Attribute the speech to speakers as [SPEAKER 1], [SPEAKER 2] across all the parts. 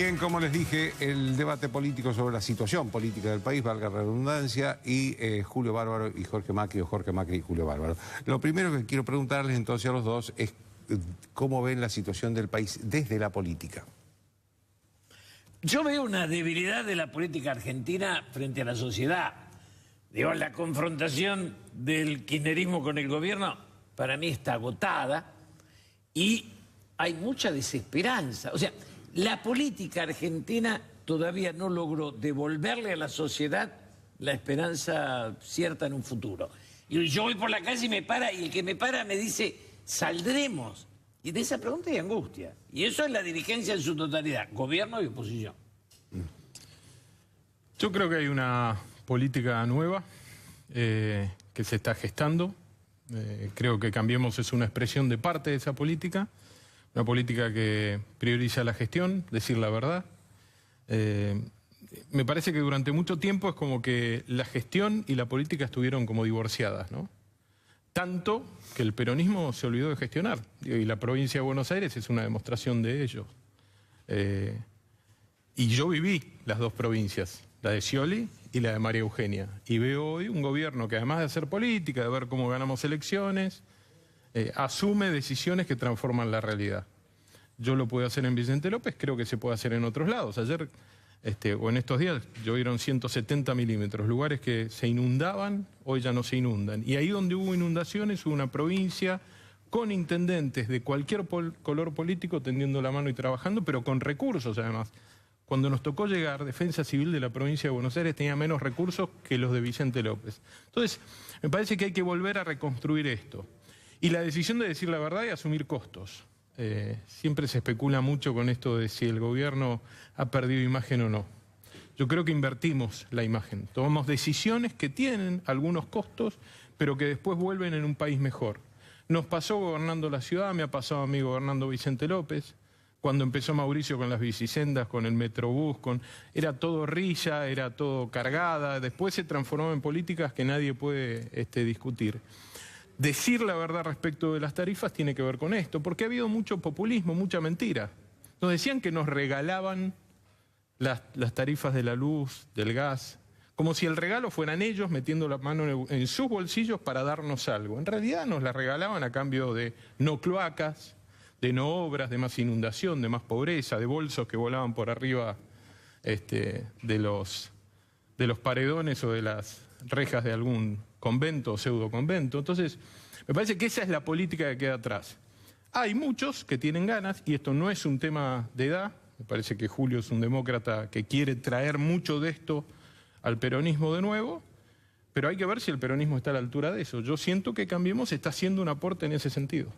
[SPEAKER 1] Bien, como les dije, el debate político sobre la situación política del país, valga la redundancia, y Julio Bárbaro y Jorge Macri, o Jorge Macri y Julio Bárbaro. Lo primero que quiero preguntarles entonces a los dos es cómo ven la situación del país desde la política.
[SPEAKER 2] Yo veo una debilidad de la política argentina frente a la sociedad. Digo, la confrontación del kirchnerismo con el gobierno para mí está agotada y hay mucha desesperanza. O sea, la política argentina todavía no logró devolverle a la sociedad la esperanza cierta en un futuro. Y yo voy por la calle y me para, y el que me para me dice, ¿saldremos? Y de esa pregunta hay angustia. Y eso es la dirigencia en su totalidad, gobierno y oposición.
[SPEAKER 3] Yo creo que hay una política nueva que se está gestando. Creo que Cambiemos es una expresión de parte de esa política. Una política que prioriza la gestión, decir la verdad. Me parece que durante mucho tiempo es como que la gestión y la política estuvieron como divorciadas, ¿no? Tanto que el peronismo se olvidó de gestionar. Y la provincia de Buenos Aires es una demostración de ello. Y yo viví las dos provincias, la de Scioli y la de María Eugenia. Y veo hoy un gobierno que, además de hacer política, de ver cómo ganamos elecciones, asume decisiones que transforman la realidad. Yo lo puedo hacer en Vicente López, creo que se puede hacer en otros lados. Ayer, o en estos días, llovieron 170 milímetros. Lugares que se inundaban, hoy ya no se inundan. Y ahí donde hubo inundaciones, hubo una provincia con intendentes de cualquier color político tendiendo la mano y trabajando, pero con recursos además. Cuando nos tocó llegar, Defensa Civil de la provincia de Buenos Aires tenía menos recursos que los de Vicente López. Entonces, me parece que hay que volver a reconstruir esto. Y la decisión de decir la verdad y asumir costos. Siempre se especula mucho con esto de si el gobierno ha perdido imagen o no. Yo creo que invertimos la imagen. Tomamos decisiones que tienen algunos costos, pero que después vuelven en un país mejor. Nos pasó gobernando la ciudad, me ha pasado a mí gobernando Vicente López. Cuando empezó Mauricio con las bicisendas, con el Metrobús, era todo rilla, era todo cargada. Después se transformó en políticas que nadie puede discutir. Decir la verdad respecto de las tarifas tiene que ver con esto, porque ha habido mucho populismo, mucha mentira. Nos decían que nos regalaban las tarifas de la luz, del gas, como si el regalo fueran ellos metiendo la mano en sus bolsillos para darnos algo. En realidad nos la regalaban a cambio de no cloacas, de no obras, de más inundación, de más pobreza, de bolsos que volaban por arriba de los paredones o de las rejas de algún convento o pseudo convento. Entonces, me parece que esa es la política que queda atrás. Hay muchos que tienen ganas, y esto no es un tema de edad, me parece que Julio es un demócrata que quiere traer mucho de esto al peronismo de nuevo, pero hay que ver si el peronismo está a la altura de eso. Yo siento que Cambiemos está haciendo un aporte en ese sentido.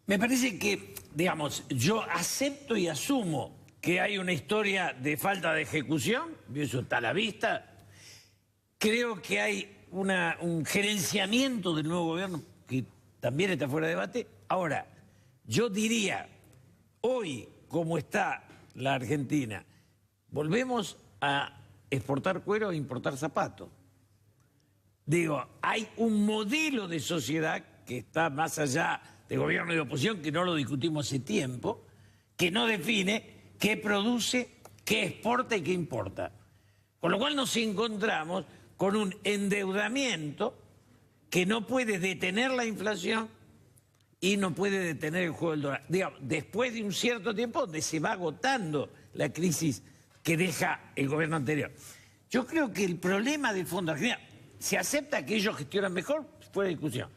[SPEAKER 2] Me parece que, digamos, yo acepto y asumo que hay una historia de falta de ejecución, y eso está a la vista. Creo que hay un gerenciamiento del nuevo gobierno que también está fuera de debate. Ahora, yo diría, hoy, como está la Argentina, volvemos a exportar cuero e importar zapatos. Digo, hay un modelo de sociedad que está más allá de gobierno y de oposición, que no lo discutimos hace tiempo, que no define qué produce, qué exporta y qué importa. Con lo cual nos encontramos con un endeudamiento que no puede detener la inflación y no puede detener el juego del dólar. Digamos, después de un cierto tiempo donde se va agotando la crisis que deja el gobierno anterior. Yo creo que el problema de fondo argentino, se acepta que ellos gestionan mejor, fuera de discusión.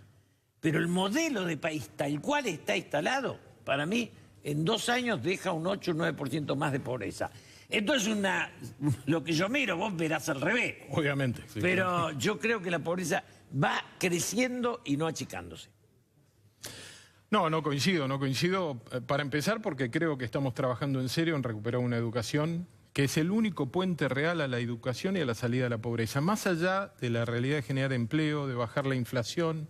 [SPEAKER 2] Pero el modelo de país tal cual está instalado, para mí, en 2 años deja un 8 o 9% más de pobreza. Esto es lo que yo miro, vos verás al revés.
[SPEAKER 3] Obviamente. Sí,
[SPEAKER 2] pero
[SPEAKER 3] claro.
[SPEAKER 2] Yo creo que la pobreza va creciendo y no achicándose.
[SPEAKER 3] No coincido. Para empezar, porque creo que estamos trabajando en serio en recuperar una educación que es el único puente real a la educación y a la salida de la pobreza. Más allá de la realidad de generar empleo, de bajar la inflación,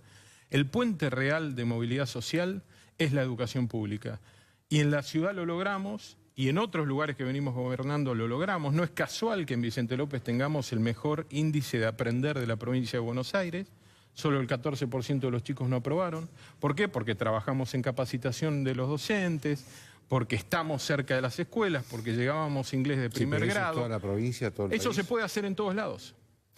[SPEAKER 3] el puente real de movilidad social es la educación pública. Y en la ciudad lo logramos, y en otros lugares que venimos gobernando lo logramos. No es casual que en Vicente López tengamos el mejor índice de aprender de la provincia de Buenos Aires. Solo el 14% de los chicos no aprobaron. ¿Por qué? Porque trabajamos en capacitación de los docentes, porque estamos cerca de las escuelas, porque llegábamos inglés de primer
[SPEAKER 1] pero eso
[SPEAKER 3] grado.
[SPEAKER 1] es toda la provincia, todo el
[SPEAKER 3] Eso
[SPEAKER 1] país.
[SPEAKER 3] se puede hacer en todos lados.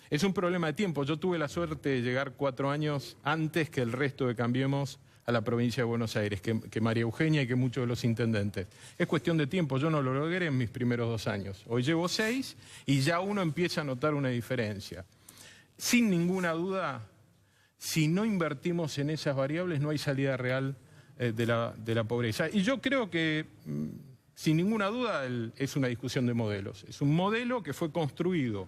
[SPEAKER 3] Es un problema de tiempo. Yo tuve la suerte de llegar 4 años antes que el resto de Cambiemos a la provincia de Buenos Aires, que María Eugenia y que muchos de los intendentes. Es cuestión de tiempo. Yo no lo logré en mis primeros 2 años. Hoy llevo 6 y ya uno empieza a notar una diferencia. Sin ninguna duda, si no invertimos en esas variables, no hay salida real de la pobreza. Y yo creo que, sin ninguna duda, es una discusión de modelos. Es un modelo que fue construido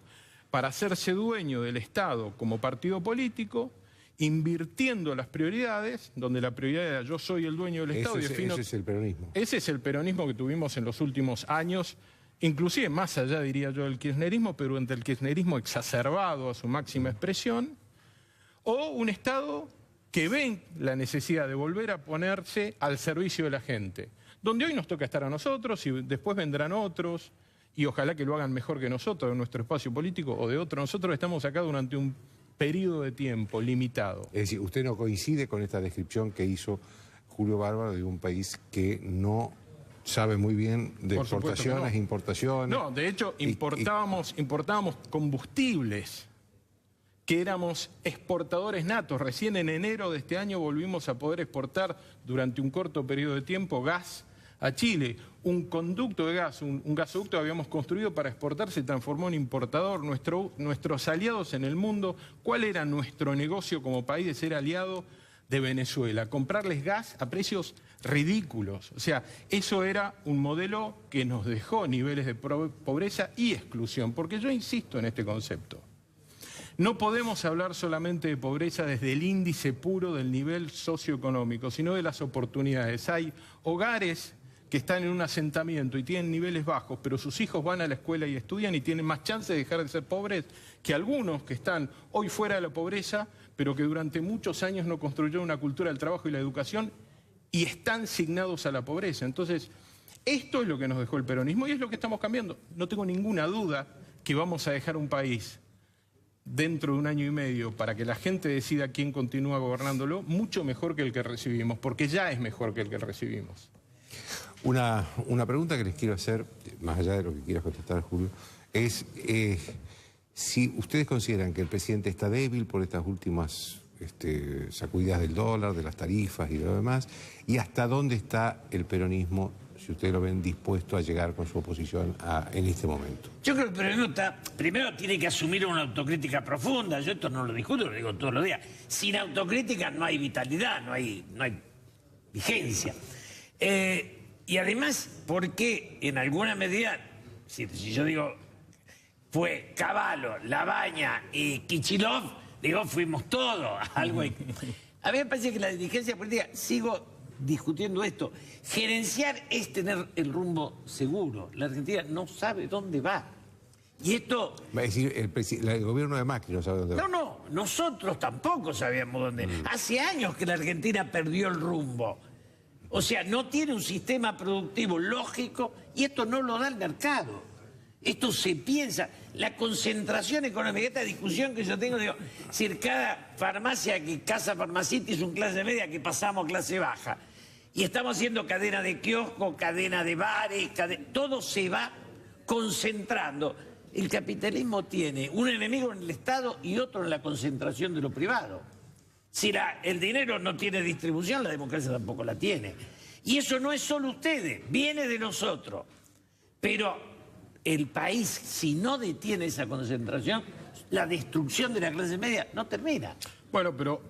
[SPEAKER 3] para hacerse dueño del Estado como partido político, invirtiendo las prioridades, donde la prioridad era yo soy el dueño del Estado.
[SPEAKER 1] Ese es el peronismo.
[SPEAKER 3] Ese es el peronismo que tuvimos en los últimos años, inclusive más allá, diría yo, del kirchnerismo, pero entre el kirchnerismo exacerbado a su máxima expresión, o un Estado que ve la necesidad de volver a ponerse al servicio de la gente, donde hoy nos toca estar a nosotros y después vendrán otros, y ojalá que lo hagan mejor que nosotros en nuestro espacio político o de otro. Nosotros estamos acá durante un periodo de tiempo limitado.
[SPEAKER 1] Es decir, usted no coincide con esta descripción que hizo Julio Bárbaro de un país que no sabe muy bien de
[SPEAKER 3] Por supuesto que
[SPEAKER 1] exportaciones,
[SPEAKER 3] no.
[SPEAKER 1] importaciones.
[SPEAKER 3] No, de hecho, importábamos combustibles, que éramos exportadores natos. Recién en enero de este año volvimos a poder exportar durante un corto periodo de tiempo gas a Chile. Un conducto de gas, un gasoducto que habíamos construido para exportar, se transformó en importador. Nuestros aliados en el mundo, ¿cuál era nuestro negocio como país de ser aliado de Venezuela? Comprarles gas a precios ridículos. O sea, eso era un modelo que nos dejó niveles de pobreza y exclusión. Porque yo insisto en este concepto. No podemos hablar solamente de pobreza desde el índice puro del nivel socioeconómico, sino de las oportunidades. Hay hogares que están en un asentamiento y tienen niveles bajos, pero sus hijos van a la escuela y estudian y tienen más chance de dejar de ser pobres que algunos que están hoy fuera de la pobreza, pero que durante muchos años no construyeron una cultura del trabajo y la educación y están asignados a la pobreza. Entonces, esto es lo que nos dejó el peronismo y es lo que estamos cambiando. No tengo ninguna duda que vamos a dejar un país dentro de 1 año y medio para que la gente decida quién continúa gobernándolo, mucho mejor que el que recibimos, porque ya es mejor que el que recibimos.
[SPEAKER 1] Una pregunta que les quiero hacer, más allá de lo que quieras contestar, Julio, es si ustedes consideran que el presidente está débil por estas últimas sacudidas del dólar, de las tarifas y de lo demás, y hasta dónde está el peronismo, si ustedes lo ven dispuesto a llegar con su oposición en este momento.
[SPEAKER 2] Yo creo que el peronismo primero tiene que asumir una autocrítica profunda. Yo esto no lo discuto, lo digo todos los días. Sin autocrítica no hay vitalidad, no hay vigencia. Y además, porque en alguna medida, si yo digo, fue Cavallo, Labaña y Kichilov, digo, fuimos todos. Algo hay. A mí me parece que la dirigencia política, sigo discutiendo esto, gerenciar es tener el rumbo seguro. La Argentina no sabe dónde va. Y esto...
[SPEAKER 1] Va a decir, el gobierno de Macri no sabe dónde va.
[SPEAKER 2] No, nosotros tampoco sabíamos dónde. Hace años que la Argentina perdió el rumbo. O sea, no tiene un sistema productivo lógico y esto no lo da el mercado. Esto se piensa. La concentración económica, esta discusión que yo tengo, digo, si cada farmacia que Casa Farmacity es un clase media que pasamos a clase baja. Y estamos haciendo cadena de kioscos, cadena de bares, todo se va concentrando. El capitalismo tiene un enemigo en el Estado y otro en la concentración de lo privado. Si el dinero no tiene distribución, la democracia tampoco la tiene. Y eso no es solo ustedes, viene de nosotros. Pero el país, si no detiene esa concentración, la destrucción de la clase media no termina.
[SPEAKER 3] Bueno, pero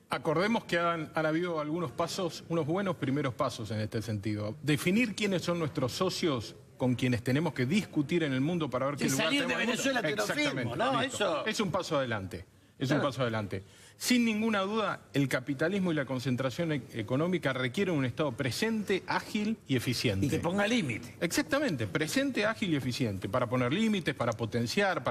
[SPEAKER 3] acordemos que han habido algunos pasos, unos buenos primeros pasos en este sentido. Definir quiénes son nuestros socios con quienes tenemos que discutir en el mundo para ver qué lugar
[SPEAKER 2] salir de
[SPEAKER 3] tenemos en el
[SPEAKER 2] Venezuela
[SPEAKER 3] mundo.
[SPEAKER 2] te lo firmo, ¿no? Eso...
[SPEAKER 3] Es un paso adelante. Es
[SPEAKER 2] Claro.
[SPEAKER 3] un paso adelante. Sin ninguna duda, el capitalismo y la concentración económica requieren un Estado presente, ágil y eficiente.
[SPEAKER 2] Y que ponga límite.
[SPEAKER 3] Exactamente, presente, ágil y eficiente, para poner límites, para potenciar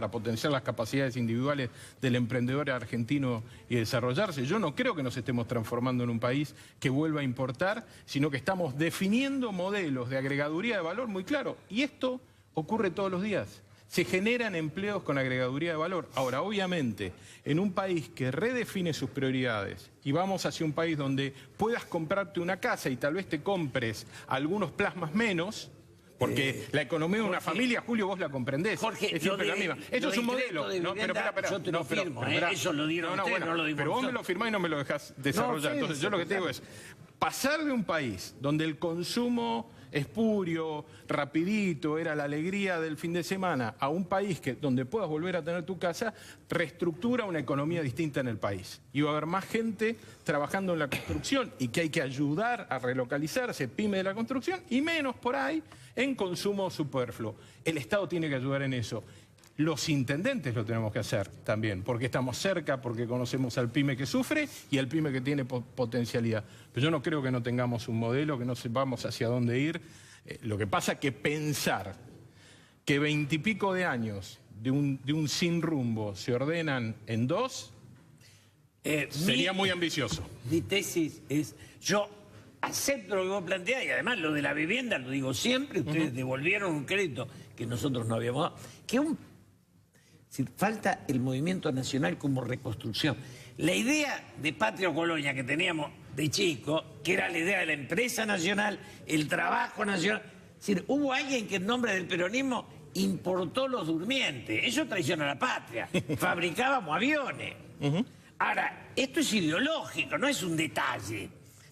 [SPEAKER 3] las capacidades individuales del emprendedor argentino y desarrollarse. Yo no creo que nos estemos transformando en un país que vuelva a importar, sino que estamos definiendo modelos de agregaduría de valor muy claro. Y esto ocurre todos los días. Se generan empleos con agregaduría de valor. Ahora, obviamente, en un país que redefine sus prioridades y vamos hacia un país donde puedas comprarte una casa y tal vez te compres algunos plasmas menos, porque la economía de una familia, Julio, vos la comprendés.
[SPEAKER 2] Jorge,
[SPEAKER 3] es siempre la misma. Eso es un modelo.
[SPEAKER 2] No, pero espera, yo te lo firmo, eso lo dieron ustedes, no lo dimos
[SPEAKER 3] pero vos
[SPEAKER 2] nosotros.
[SPEAKER 3] me lo firmás y no me lo dejás desarrollar.
[SPEAKER 2] No,
[SPEAKER 3] Entonces, yo lo que te digo es, pasar de un país donde el consumo espurio, rapidito, era la alegría del fin de semana, a un país donde puedas volver a tener tu casa, reestructura una economía distinta en el país. Y va a haber más gente trabajando en la construcción y que hay que ayudar a relocalizarse, pyme de la construcción, y menos por ahí en consumo superfluo. El Estado tiene que ayudar en eso. Los intendentes lo tenemos que hacer también, porque estamos cerca, porque conocemos al pyme que sufre y al pyme que tiene potencialidad. Pero yo no creo que no tengamos un modelo, que no sepamos hacia dónde ir. Lo que pasa es que pensar que 20 y pico de años de un sin rumbo se ordenan en 2, sería muy ambicioso.
[SPEAKER 2] Mi tesis es, yo acepto lo que vos planteás y además lo de la vivienda, lo digo siempre, ustedes devolvieron un crédito que nosotros no habíamos dado. Falta el movimiento nacional como reconstrucción. La idea de patria o colonia que teníamos de chico, que era la idea de la empresa nacional, el trabajo nacional, es decir, hubo alguien que en nombre del peronismo importó los durmientes. Eso traiciona a la patria. Fabricábamos aviones. Ahora, esto es ideológico, no es un detalle.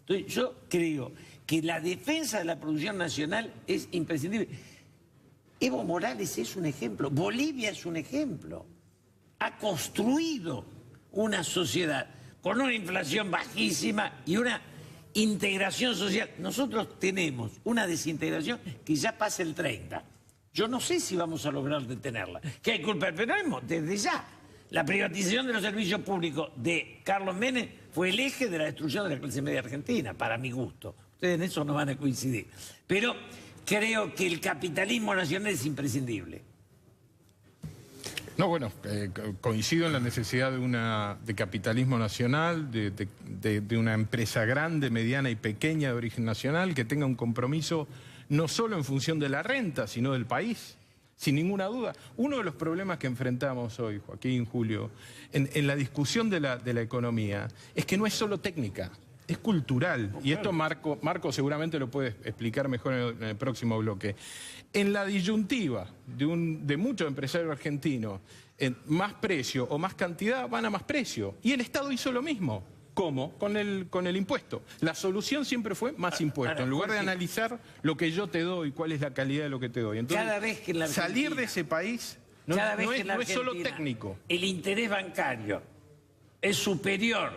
[SPEAKER 2] Entonces, yo creo que la defensa de la producción nacional es imprescindible. Evo Morales es un ejemplo, Bolivia es un ejemplo. Ha construido una sociedad con una inflación bajísima y una integración social. Nosotros tenemos una desintegración que ya pasa el 30. Yo no sé si vamos a lograr detenerla. ¿Qué hay culpa del peronismo? Desde ya. La privatización de los servicios públicos de Carlos Menem fue el eje de la destrucción de la clase media argentina, para mi gusto. Ustedes en eso no van a coincidir. Pero creo que el capitalismo nacional es imprescindible.
[SPEAKER 3] No, bueno, coincido en la necesidad de capitalismo nacional, de una empresa grande, mediana y pequeña de origen nacional que tenga un compromiso no solo en función de la renta, sino del país. Sin ninguna duda. Uno de los problemas que enfrentamos hoy, Joaquín, Julio, en la discusión de la economía, es que no es solo técnica, es cultural. Y esto Marco seguramente lo puede explicar mejor en el próximo bloque. En la disyuntiva de muchos empresarios argentinos, más precio o más cantidad van a más precio. Y el Estado hizo lo mismo. ¿Cómo? Con el impuesto. La solución siempre fue más impuesto. En lugar de analizar lo que yo te doy, cuál es la calidad de lo que te doy. Entonces,
[SPEAKER 2] cada vez que en la Argentina,
[SPEAKER 3] salir de ese país no es solo técnico.
[SPEAKER 2] El interés bancario es superior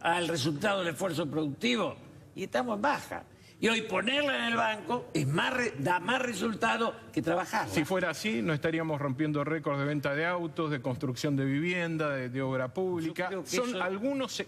[SPEAKER 2] al resultado del esfuerzo productivo y estamos en baja. Y hoy ponerla en el banco da más resultado que trabajarla.
[SPEAKER 3] Si fuera así, no estaríamos rompiendo récords de venta de autos, de construcción de vivienda, de obra pública.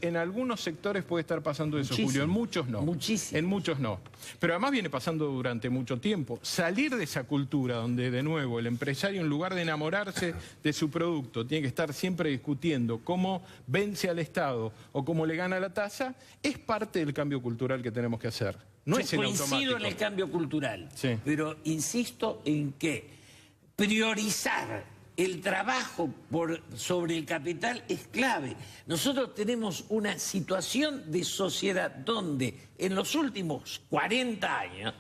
[SPEAKER 3] En algunos sectores puede estar pasando eso, Julio, en muchos no.
[SPEAKER 2] Muchísimo.
[SPEAKER 3] En muchos no. Pero además viene pasando durante mucho tiempo. Salir de esa cultura donde, de nuevo, el empresario, en lugar de enamorarse de su producto, tiene que estar siempre discutiendo cómo vence al Estado o cómo le gana la tasa, es parte del cambio cultural que tenemos que hacer. No es en automático.
[SPEAKER 2] Coincido en el cambio cultural,
[SPEAKER 3] sí,
[SPEAKER 2] pero insisto en que priorizar el trabajo sobre el capital es clave. Nosotros tenemos una situación de sociedad donde en los últimos 40 años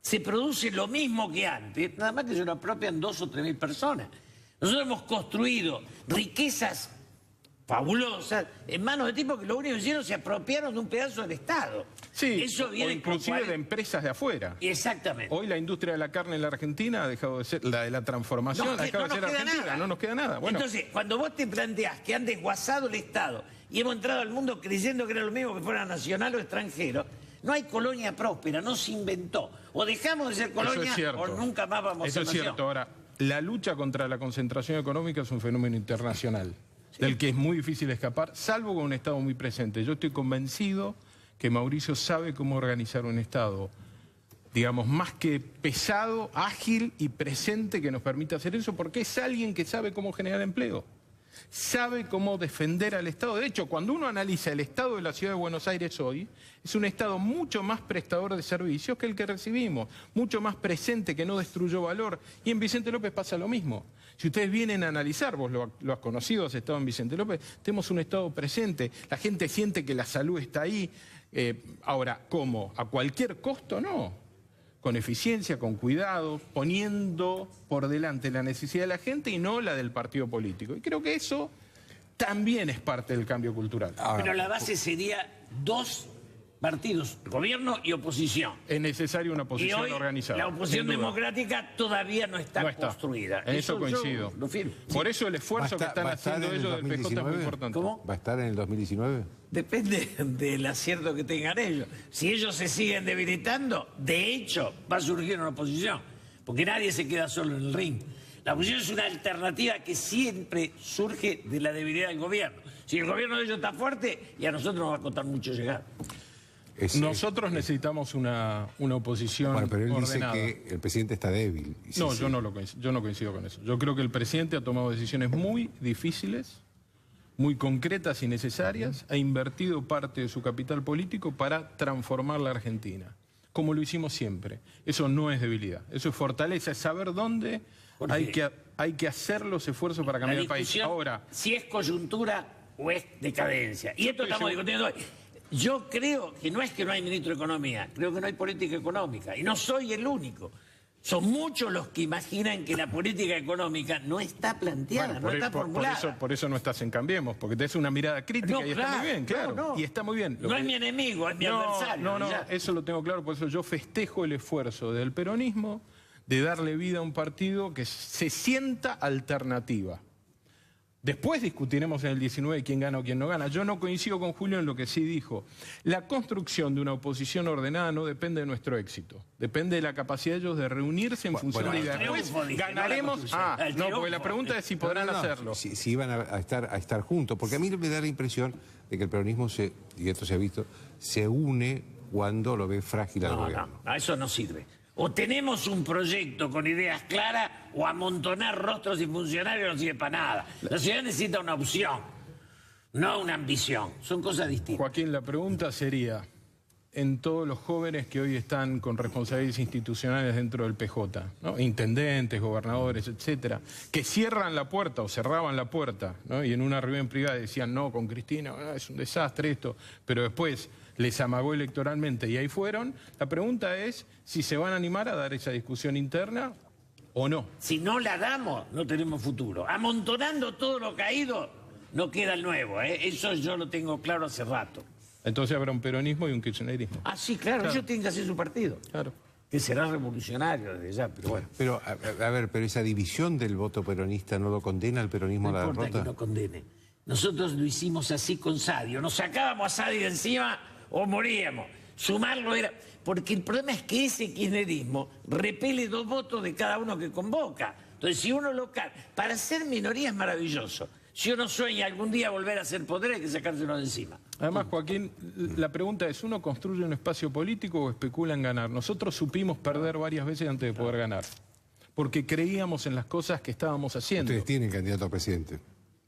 [SPEAKER 2] se produce lo mismo que antes, nada más que se lo apropian 2 o 3 mil personas. Nosotros hemos construido riquezas fabulosas en manos de tipos que lo único que hicieron se apropiaron de un pedazo del Estado.
[SPEAKER 3] Sí,
[SPEAKER 2] eso viene
[SPEAKER 3] o inclusive de empresas de afuera.
[SPEAKER 2] Exactamente.
[SPEAKER 3] Hoy la industria de la carne en la Argentina ha dejado de ser, la de la transformación ha dejado de ser argentina, no nos queda nada. Bueno.
[SPEAKER 2] Entonces, cuando vos te planteás que han desguazado el Estado y hemos entrado al mundo creyendo que era lo mismo que fuera nacional o extranjero, no hay colonia próspera, no se inventó. O dejamos de ser colonia o nunca más vamos a ser nación.
[SPEAKER 3] Eso es cierto. Ahora, la lucha contra la concentración económica es un fenómeno internacional, del que es muy difícil escapar, salvo con un Estado muy presente. Yo estoy convencido que Mauricio sabe cómo organizar un Estado, digamos, más que pesado, ágil y presente, que nos permita hacer eso, porque es alguien que sabe cómo generar empleo, sabe cómo defender al Estado. De hecho, cuando uno analiza el Estado de la Ciudad de Buenos Aires hoy, es un Estado mucho más prestador de servicios que el que recibimos, mucho más presente, que no destruyó valor. Y en Vicente López pasa lo mismo. Si ustedes vienen a analizar, vos lo has conocido, has estado en Vicente López, tenemos un Estado presente, la gente siente que la salud está ahí. Ahora, ¿cómo? ¿A cualquier costo? No. Con eficiencia, con cuidado, poniendo por delante la necesidad de la gente y no la del partido político. Y creo que eso también es parte del cambio cultural.
[SPEAKER 2] Pero la base sería 2 partidos, gobierno y oposición.
[SPEAKER 3] Es necesaria una
[SPEAKER 2] Y
[SPEAKER 3] oposición
[SPEAKER 2] hoy
[SPEAKER 3] organizada.
[SPEAKER 2] la oposición
[SPEAKER 3] sin duda.
[SPEAKER 2] democrática todavía no está,
[SPEAKER 3] No está.
[SPEAKER 2] construida.
[SPEAKER 3] En eso coincido.
[SPEAKER 2] Yo lo firmo.
[SPEAKER 3] Por eso el esfuerzo que están
[SPEAKER 1] ¿Va a estar
[SPEAKER 3] haciendo
[SPEAKER 1] en el
[SPEAKER 3] ellos del PJ es muy
[SPEAKER 1] 2019?
[SPEAKER 3] importante.
[SPEAKER 2] ¿Cómo?
[SPEAKER 1] ¿Va a estar en el 2019?
[SPEAKER 2] Depende del acierto que tengan ellos. Si ellos se siguen debilitando, de hecho, va a surgir una oposición. Porque nadie se queda solo en el ring. La oposición es una alternativa que siempre surge de la debilidad del gobierno. Si el gobierno de ellos está fuerte, y a nosotros nos va a costar mucho llegar.
[SPEAKER 3] Nosotros necesitamos una oposición
[SPEAKER 1] Bueno, pero él
[SPEAKER 3] ordenada.
[SPEAKER 1] dice que el presidente está débil. Sí,
[SPEAKER 3] No,
[SPEAKER 1] sí.
[SPEAKER 3] yo no coincido con eso. Yo creo que el presidente ha tomado decisiones muy difíciles, muy concretas y necesarias, ha invertido parte de su capital político para transformar la Argentina, como lo hicimos siempre. Eso no es debilidad, eso es fortaleza, es saber dónde hay que hacer los esfuerzos para cambiar el país. Ahora,
[SPEAKER 2] si es coyuntura o es decadencia. Y esto estamos discutiendo hoy. Yo creo que no es que no hay ministro de Economía, creo que no hay política económica. Y no soy el único. Son muchos los que imaginan que la política económica no está planteada, no está formulada.
[SPEAKER 3] por eso no estás en Cambiemos, porque tenés una mirada crítica
[SPEAKER 2] No,
[SPEAKER 3] y está muy bien, claro.
[SPEAKER 2] no.
[SPEAKER 3] Y está muy bien.
[SPEAKER 2] No es mi enemigo, es mi adversario.
[SPEAKER 3] No,
[SPEAKER 2] ya.
[SPEAKER 3] eso lo tengo claro, por eso yo festejo el esfuerzo del peronismo de darle vida a un partido que se sienta alternativa. Después discutiremos en el 19 quién gana o quién no gana. Yo no coincido con Julio en lo que sí dijo. La construcción de una oposición ordenada no depende de nuestro éxito. Depende de la capacidad de ellos de reunirse en función de ideas. Después ganaremos... no, porque la pregunta es si podrán hacerlo.
[SPEAKER 1] Si iban a estar juntos. Porque a mí me da la impresión de que el peronismo, y esto se ha visto, se une cuando lo ve frágil al gobierno.
[SPEAKER 2] No, eso no sirve. O tenemos un proyecto con ideas claras o amontonar rostros y funcionarios no sirve para nada. La ciudad necesita una opción, no una ambición. Son cosas distintas.
[SPEAKER 3] Joaquín, la pregunta sería, en todos los jóvenes que hoy están con responsabilidades institucionales dentro del PJ, ¿no? Intendentes, gobernadores, etcétera, que cierran la puerta o cerraban la puerta, ¿no? Y en una reunión privada decían, no, con Cristina es un desastre esto, pero después les amagó electoralmente y ahí fueron. La pregunta es si se van a animar a dar esa discusión interna o no.
[SPEAKER 2] Si no la damos, no tenemos futuro. Amontonando todo lo caído, no queda el nuevo. Eso yo lo tengo claro hace rato.
[SPEAKER 3] Entonces habrá un peronismo y un kirchnerismo.
[SPEAKER 2] Ah, sí, claro. Ellos tienen que hacer su partido.
[SPEAKER 3] Claro.
[SPEAKER 2] Que será revolucionario desde ya, pero bueno.
[SPEAKER 1] Pero, a ver, pero esa división del voto peronista no lo condena al peronismo
[SPEAKER 2] No
[SPEAKER 1] a la
[SPEAKER 2] importa
[SPEAKER 1] derrota.
[SPEAKER 2] que no condene. Nosotros lo hicimos así con Sadio. Nos sacábamos a Sadio de encima o moríamos. Sumarlo era... Porque el problema es que ese kirchnerismo repele 2 votos de cada uno que convoca. Entonces, si uno local... Para ser minoría es maravilloso. Si uno sueña algún día volver a ser poder, hay que sacárselo de encima.
[SPEAKER 3] Además, Joaquín, la pregunta es, ¿uno construye un espacio político o especula en ganar? Nosotros supimos perder varias veces antes de poder ganar. Porque creíamos en las cosas que estábamos haciendo.
[SPEAKER 1] Ustedes tienen candidato a presidente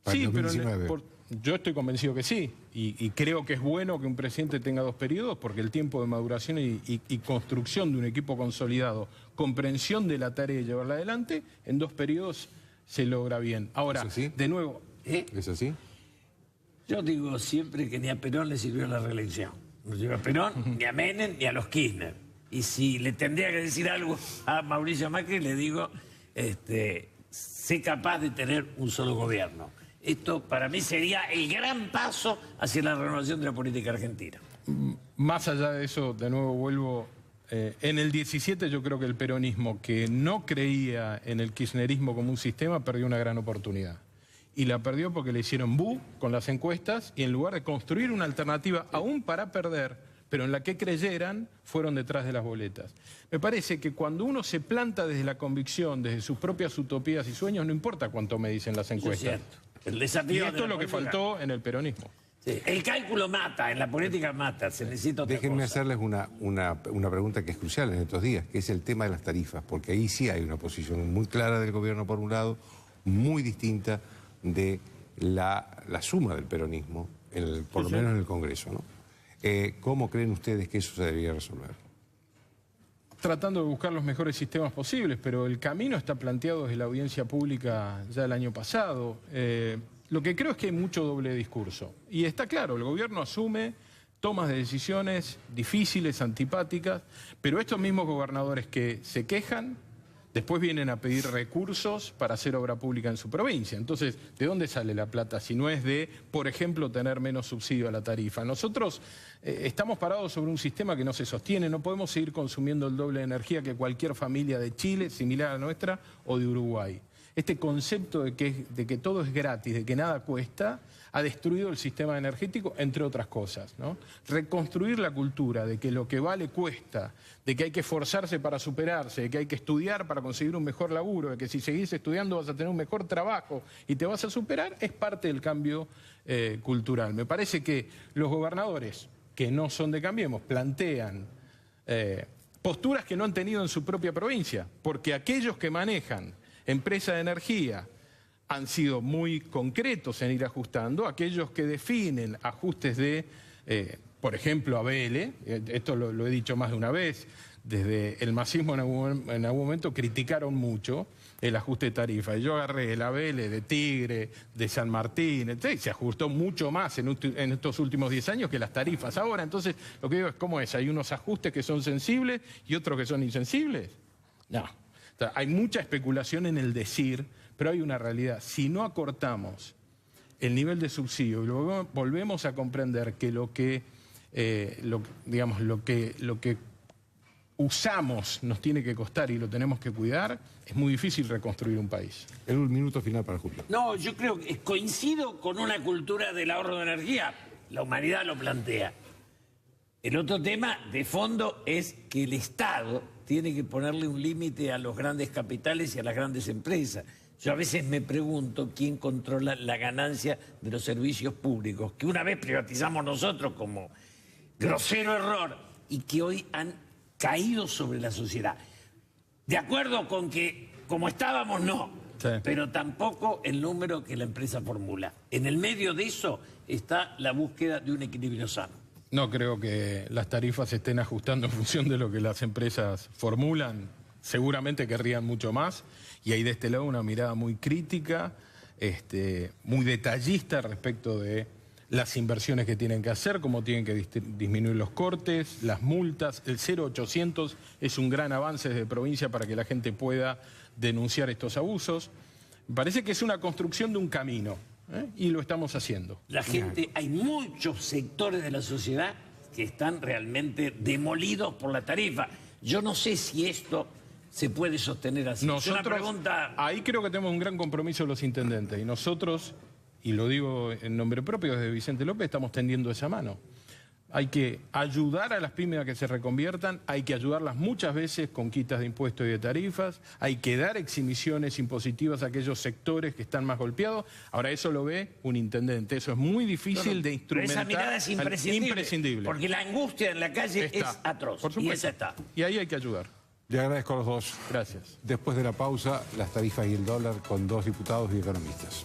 [SPEAKER 1] para
[SPEAKER 3] Sí,
[SPEAKER 1] el 2019.
[SPEAKER 3] pero yo estoy convencido que sí. Y creo que es bueno que un presidente tenga 2 periodos porque el tiempo de maduración y construcción de un equipo consolidado, comprensión de la tarea y llevarla adelante, en 2 periodos se logra bien. Ahora,
[SPEAKER 1] ¿Es así?
[SPEAKER 3] de nuevo...
[SPEAKER 1] ¿Es así?
[SPEAKER 2] Yo digo siempre que ni a Perón le sirvió la reelección. No sirvió a Perón, ni a Menem, ni a los Kirchner. Y si le tendría que decir algo a Mauricio Macri, le digo, sé capaz de tener un solo gobierno. Esto para mí sería el gran paso hacia la renovación de la política argentina.
[SPEAKER 3] Más allá de eso, de nuevo vuelvo... en el 17 yo creo que el peronismo, que no creía en el kirchnerismo como un sistema, perdió una gran oportunidad. Y la perdió porque le hicieron bu con las encuestas y en lugar de construir una alternativa aún para perder, pero en la que creyeran, fueron detrás de las boletas. Me parece que cuando uno se planta desde la convicción, desde sus propias utopías y sueños, no importa cuánto me dicen las encuestas.
[SPEAKER 2] Eso es cierto. El desafío
[SPEAKER 3] Y esto
[SPEAKER 2] de
[SPEAKER 3] es
[SPEAKER 2] la
[SPEAKER 3] lo que
[SPEAKER 2] política.
[SPEAKER 3] faltó en el peronismo.
[SPEAKER 2] Sí, el cálculo mata, en la política mata, se necesita otra
[SPEAKER 1] Déjenme
[SPEAKER 2] cosa.
[SPEAKER 1] hacerles una pregunta que es crucial en estos días, que es el tema de las tarifas, porque ahí sí hay una posición muy clara del gobierno por un lado, muy distinta de la suma del peronismo, por lo menos en el Congreso, ¿no? ¿Cómo creen ustedes que eso se debería resolver?
[SPEAKER 3] tratando de buscar los mejores sistemas posibles, pero el camino está planteado desde la audiencia pública ya el año pasado. Lo que creo es que hay mucho doble discurso. Y está claro, el gobierno asume tomas de decisiones difíciles, antipáticas, pero estos mismos gobernadores que se quejan, después vienen a pedir recursos para hacer obra pública en su provincia. Entonces, ¿de dónde sale la plata si no es de, por ejemplo, tener menos subsidio a la tarifa? Nosotros estamos parados sobre un sistema que no se sostiene, no podemos seguir consumiendo el doble de energía que cualquier familia de Chile, similar a la nuestra, o de Uruguay. Este concepto de que todo es gratis, de que nada cuesta, ha destruido el sistema energético, entre otras cosas, ¿no? Reconstruir la cultura de que lo que vale cuesta, de que hay que esforzarse para superarse, de que hay que estudiar para conseguir un mejor laburo, de que si seguís estudiando vas a tener un mejor trabajo y te vas a superar, es parte del cambio cultural. Me parece que los gobernadores, que no son de Cambiemos, plantean posturas que no han tenido en su propia provincia, porque aquellos que manejan empresas de energía han sido muy concretos en ir ajustando, aquellos que definen ajustes de, por ejemplo, ABL, esto lo he dicho más de una vez, desde el masismo en algún momento criticaron mucho el ajuste de tarifa. Y yo agarré el ABL de Tigre, de San Martín, y se ajustó mucho más en estos últimos 10 años que las tarifas ahora. Entonces, lo que digo es, ¿cómo es? ¿Hay unos ajustes que son sensibles y otros que son insensibles? No. O sea, hay mucha especulación en el decir, pero hay una realidad. Si no acortamos el nivel de subsidio y luego volvemos a comprender que lo que usamos nos tiene que costar y lo tenemos que cuidar, es muy difícil reconstruir un país.
[SPEAKER 1] Un minuto final para Julio.
[SPEAKER 2] No, yo creo que coincido con una cultura del ahorro de energía. La humanidad lo plantea. El otro tema de fondo es que el Estado tiene que ponerle un límite a los grandes capitales y a las grandes empresas. Yo a veces me pregunto quién controla la ganancia de los servicios públicos, que una vez privatizamos nosotros como grosero error y que hoy han caído sobre la sociedad. De acuerdo con que como estábamos, no, sí, pero tampoco el número que la empresa formula. En el medio de eso está la búsqueda de un equilibrio sano.
[SPEAKER 3] No creo que las tarifas se estén ajustando en función de lo que las empresas formulan. Seguramente querrían mucho más y hay de este lado una mirada muy crítica, muy detallista respecto de las inversiones que tienen que hacer, cómo tienen que disminuir los cortes, las multas. El 0800 es un gran avance desde provincia para que la gente pueda denunciar estos abusos. Me parece que es una construcción de un camino, y lo estamos haciendo.
[SPEAKER 2] La gente, hay muchos sectores de la sociedad que están realmente demolidos por la tarifa. Yo no sé si esto se puede sostener así.
[SPEAKER 3] Nosotros,
[SPEAKER 2] es una pregunta...
[SPEAKER 3] Ahí creo que tenemos un gran compromiso los intendentes y nosotros, y lo digo en nombre propio desde Vicente López, estamos tendiendo esa mano. Hay que ayudar a las pymes a que se reconviertan, hay que ayudarlas muchas veces con quitas de impuestos y de tarifas, hay que dar exhibiciones impositivas a aquellos sectores que están más golpeados. Ahora, eso lo ve un intendente, eso es muy difícil de instrumentar.
[SPEAKER 2] Pero esa mirada es imprescindible, porque la angustia en la calle es atroz,
[SPEAKER 3] por supuesto,
[SPEAKER 2] y esa está.
[SPEAKER 3] Y ahí hay que ayudar.
[SPEAKER 1] Le agradezco a los dos.
[SPEAKER 3] Gracias.
[SPEAKER 1] Después de la pausa, las tarifas y el dólar con dos diputados y economistas.